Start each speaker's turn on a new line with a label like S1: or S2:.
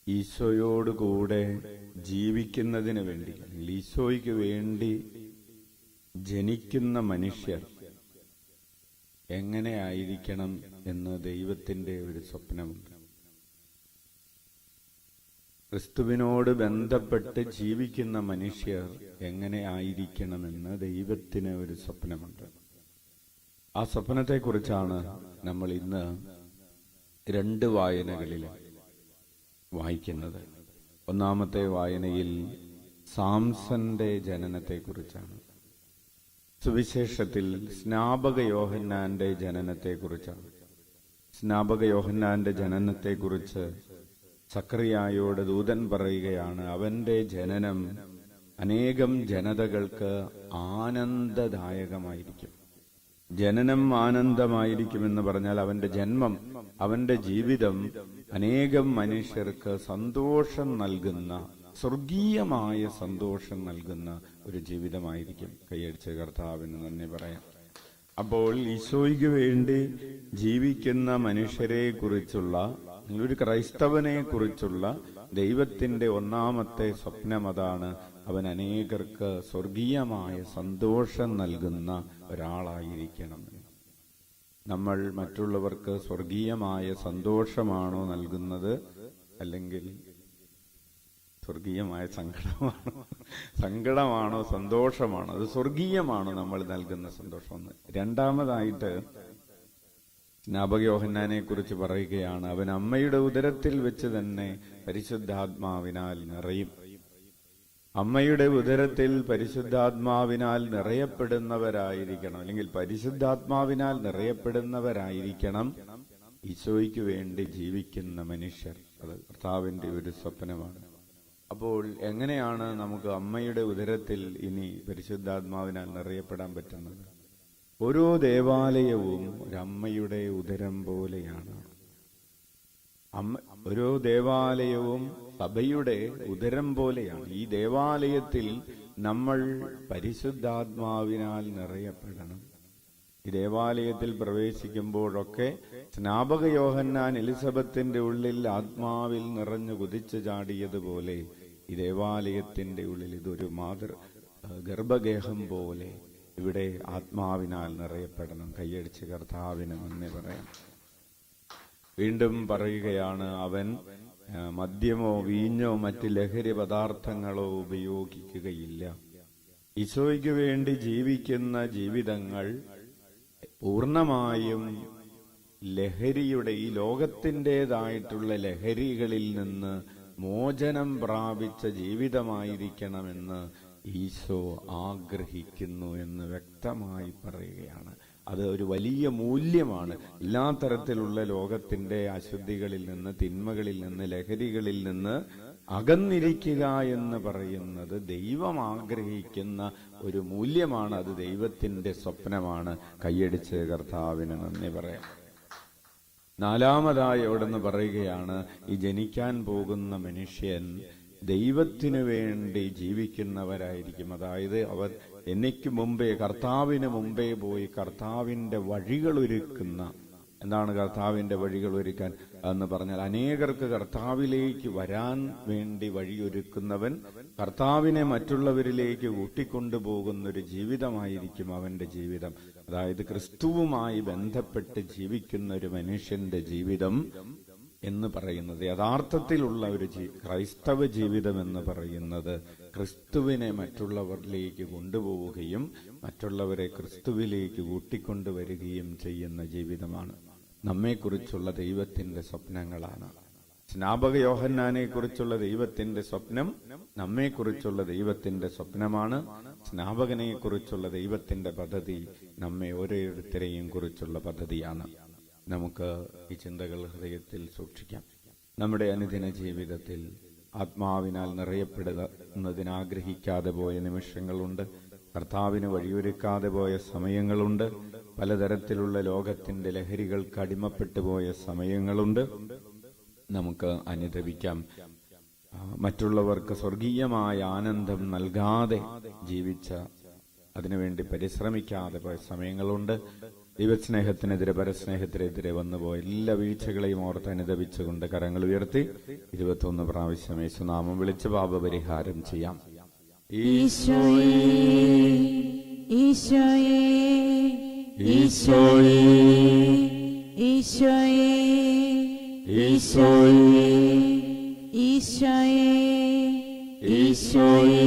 S1: ഈശോയോടുകൂടെ ജീവിക്കുന്നതിന് വേണ്ടി, ഈശോയ്ക്ക് വേണ്ടി ജനിക്കുന്ന മനുഷ്യർ എങ്ങനെയായിരിക്കണം എന്ന് ദൈവത്തിന്റെ ഒരു സ്വപ്നമുണ്ട്. ക്രിസ്തുവിനോട് ബന്ധപ്പെട്ട് ജീവിക്കുന്ന മനുഷ്യർ എങ്ങനെ ആയിരിക്കണമെന്ന് ദൈവത്തിന് ഒരു സ്വപ്നമുണ്ട്. ആ സ്വപ്നത്തെക്കുറിച്ചാണ് നമ്മൾ ഇന്ന് 2 വായനകളിൽ വായിക്കുന്നത്. ഒന്നാമത്തെ വായനയിൽ സാംസന്റെ ജനനത്തെക്കുറിച്ചാണ്. സുവിശേഷത്തിൽ സ്നാപക യോഹന്നാന്റെ ജനനത്തെക്കുറിച്ചാണ്. സ്നാപക യോഹന്നാന്റെ ജനനത്തെക്കുറിച്ച് സക്കറിയായോട് ദൂതൻ പറയുകയാണ്, അവന്റെ ജനനം അനേകം ജനതകൾക്ക് ആനന്ദദായകമായിരിക്കും. ജനനം ആനന്ദമായിരിക്കുമെന്ന് പറഞ്ഞാൽ അവന്റെ ജന്മം, അവന്റെ ജീവിതം അനേകം മനുഷ്യർക്ക് സന്തോഷം നൽകുന്ന, സ്വർഗീയമായ സന്തോഷം നൽകുന്ന ഒരു ജീവിതമായിരിക്കും. കൈയടിച്ച കർത്താവിന് നന്ദി പറയാം. അപ്പോൾ ഈശോയ്ക്ക് വേണ്ടി ജീവിക്കുന്ന മനുഷ്യരെ കുറിച്ചുള്ള, ഒരു ക്രൈസ്തവനെ കുറിച്ചുള്ള ദൈവത്തിന്റെ ഒന്നാമത്തെ സ്വപ്നം അതാണ്. അവൻ അനേകർക്ക് സ്വർഗീയമായ സന്തോഷം നൽകുന്ന ഒരാളായിരിക്കണം. നമ്മൾ മറ്റുള്ളവർക്ക് സ്വർഗീയമായ സന്തോഷമാണോ നൽകുന്നത്, അല്ലെങ്കിൽ സ്വർഗീയമായ സങ്കടമാണോ സന്തോഷമാണോ? അത് സ്വർഗീയമാണോ നമ്മൾ നൽകുന്ന സന്തോഷം? രണ്ടാമതായിട്ട് സ്നാപക യോഹന്നാനെ കുറിച്ച് പറയുകയാണ്, അവൻ അമ്മയുടെ ഉദരത്തിൽ വെച്ച് തന്നെ പരിശുദ്ധാത്മാവിനാൽ നിറയും. അമ്മയുടെ ഉദരത്തിൽ പരിശുദ്ധാത്മാവിനാൽ നിറയപ്പെടുന്നവരായിരിക്കണം, അല്ലെങ്കിൽ പരിശുദ്ധാത്മാവിനാൽ നിറയപ്പെടുന്നവരായിരിക്കണം ഈശോയ്ക്ക് വേണ്ടി ജീവിക്കുന്ന മനുഷ്യർ. അത് കർത്താവിന്റെ ഒരു സ്വപ്നമാണ്. അപ്പോൾ എങ്ങനെയാണ് നമുക്ക് അമ്മയുടെ ഉദരത്തിൽ ഇനി പരിശുദ്ധാത്മാവിനാൽ നിറയപ്പെടാൻ പറ്റുന്നത്? ഓരോ ദേവാലയവും ഒരമ്മയുടെ ഉദരം പോലെയാണ്. ഓരോ ദേവാലയവും സഭയുടെ ഉദരം പോലെയാണ്. ഈ ദേവാലയത്തിൽ നമ്മൾ പരിശുദ്ധാത്മാവിനാൽ നിറയപ്പെടണം. ഈ ദേവാലയത്തിൽ പ്രവേശിക്കുമ്പോഴൊക്കെ സ്നാപക യോഹന്നാൻ എലിസബത്തിന്റെ ഉള്ളിൽ ആത്മാവിൽ നിറഞ്ഞു കുതിച്ചു ചാടിയതുപോലെ ഈ ദേവാലയത്തിന്റെ ഉള്ളിൽ ഇതൊരു ഗർഭഗേഹം പോലെ ഇവിടെ ആത്മാവിനാൽ നിറയപ്പെടണം. കൈയടിച്ച് കർത്താവിന് നന്ദി പറയാം. വീണ്ടും പറയുകയാണ്, അവൻ മദ്യമോ വീഞ്ഞോ മറ്റ് ലഹരി പദാർത്ഥങ്ങളോ ഉപയോഗിക്കുകയില്ല. ഈശോയ്ക്ക് വേണ്ടി ജീവിക്കുന്ന ജീവിതങ്ങൾ പൂർണ്ണമായും ലഹരിയുടെ, ഈ ലോകത്തിൻ്റെതായിട്ടുള്ള ലഹരികളിൽ നിന്ന് മോചനം പ്രാപിച്ച ജീവിതമായിരിക്കണമെന്ന് ഈശോ ആഗ്രഹിക്കുന്നു എന്ന് വ്യക്തമായി പറയുകയാണ്. അത് ഒരു വലിയ മൂല്യമാണ്. എല്ലാ തരത്തിലുള്ള ലോകത്തിന്റെ അശുദ്ധികളിൽ നിന്ന്, തിന്മകളിൽ നിന്ന്, ലഹരികളിൽ നിന്ന് അകന്നിരിക്കുക എന്ന് പറയുന്നത് ദൈവം ആഗ്രഹിക്കുന്ന ഒരു മൂല്യമാണ്. അത് ദൈവത്തിന്റെ സ്വപ്നമാണ്. കൈയടിച്ച് കർത്താവിന് നന്ദി പറയാം. നാലാമതായി അവിടുന്ന് പറയുകയാണ്, ഈ ജനിക്കാൻ പോകുന്ന മനുഷ്യൻ ദൈവത്തിനു വേണ്ടി ജീവിക്കുന്നവരായിരിക്കും. അതായത് അവർ എനിക്ക് മുമ്പേ, കർത്താവിന് മുമ്പേ പോയി കർത്താവിന്റെ വഴികൾ ഒരുക്കുന്ന. എന്താണ് കർത്താവിന്റെ വഴികൾ ഒരുക്കാൻ എന്ന് പറഞ്ഞാൽ, അനേകർക്ക് കർത്താവിലേക്ക് വരാൻ വേണ്ടി വഴിയൊരുക്കുന്നവൻ, കർത്താവിനെ മറ്റുള്ളവരിലേക്ക് കൂട്ടിക്കൊണ്ടുപോകുന്നൊരു ജീവിതമായിരിക്കും അവന്റെ ജീവിതം. അതായത് ക്രിസ്തുവുമായി ബന്ധപ്പെട്ട് ജീവിക്കുന്ന ഒരു മനുഷ്യന്റെ ജീവിതം എന്ന് പറയുന്നത്, യഥാർത്ഥത്തിലുള്ള ഒരു ക്രൈസ്തവ ജീവിതം എന്ന് പറയുന്നത് ക്രിസ്തുവിനെ മറ്റുള്ളവരിലേക്ക് കൊണ്ടുപോവുകയും മറ്റുള്ളവരെ ക്രിസ്തുവിലേക്ക് കൂട്ടിക്കൊണ്ടുവരികയും ചെയ്യുന്ന ജീവിതമാണ്. നമ്മെക്കുറിച്ചുള്ള ദൈവത്തിന്റെ സ്വപ്നങ്ങളാണ്. സ്നാപക യോഹന്നാനെ കുറിച്ചുള്ള ദൈവത്തിന്റെ സ്വപ്നം നമ്മെക്കുറിച്ചുള്ള ദൈവത്തിന്റെ സ്വപ്നമാണ്. സ്നാപകനെ കുറിച്ചുള്ള ദൈവത്തിന്റെ പദ്ധതി നമ്മെ ഓരോരുത്തരെയും കുറിച്ചുള്ള പദ്ധതിയാണ്. നമുക്ക് ഈ ചിന്തകൾ ഹൃദയത്തിൽ സൂക്ഷിക്കാം. നമ്മുടെ അനുദിന ജീവിതത്തിൽ ആത്മാവിനാൽ നിറയപ്പെടുന്നതിനാഗ്രഹിക്കാതെ പോയ നിമിഷങ്ങളുണ്ട്. കർത്താവിന് വഴിയൊരുക്കാതെ പോയ സമയങ്ങളുണ്ട്. പലതരത്തിലുള്ള ലോകത്തിന്റെ ലഹരികൾക്ക് അടിമപ്പെട്ടു പോയ സമയങ്ങളുണ്ട്. നമുക്ക് അനുദപിക്കാം. മറ്റുള്ളവർക്ക് സ്വർഗീയമായ ആനന്ദം നൽകാതെ ജീവിച്ച, അതിനുവേണ്ടി പരിശ്രമിക്കാതെ പോയ സമയങ്ങളുണ്ട്. ദൈവസ്നേഹത്തിനെതിരെ പരസ്നേഹത്തിനെതിരെ വന്നുപോയ എല്ലാ വീഴ്ചകളെയും ഓർത്ത് അനുദപിച്ചുകൊണ്ട് കരങ്ങൾ ഉയർത്തി 21 പ്രാവശ്യം യേശുനാമം വിളിച്ച് പാപപരിഹാരം ചെയ്യാം.
S2: ഈശോയേ ഈശോയേ
S1: ഈശോയേ
S2: ഈശോയേ
S1: ഈശോയേ
S2: ഈശോയേ
S1: ഈശോയേ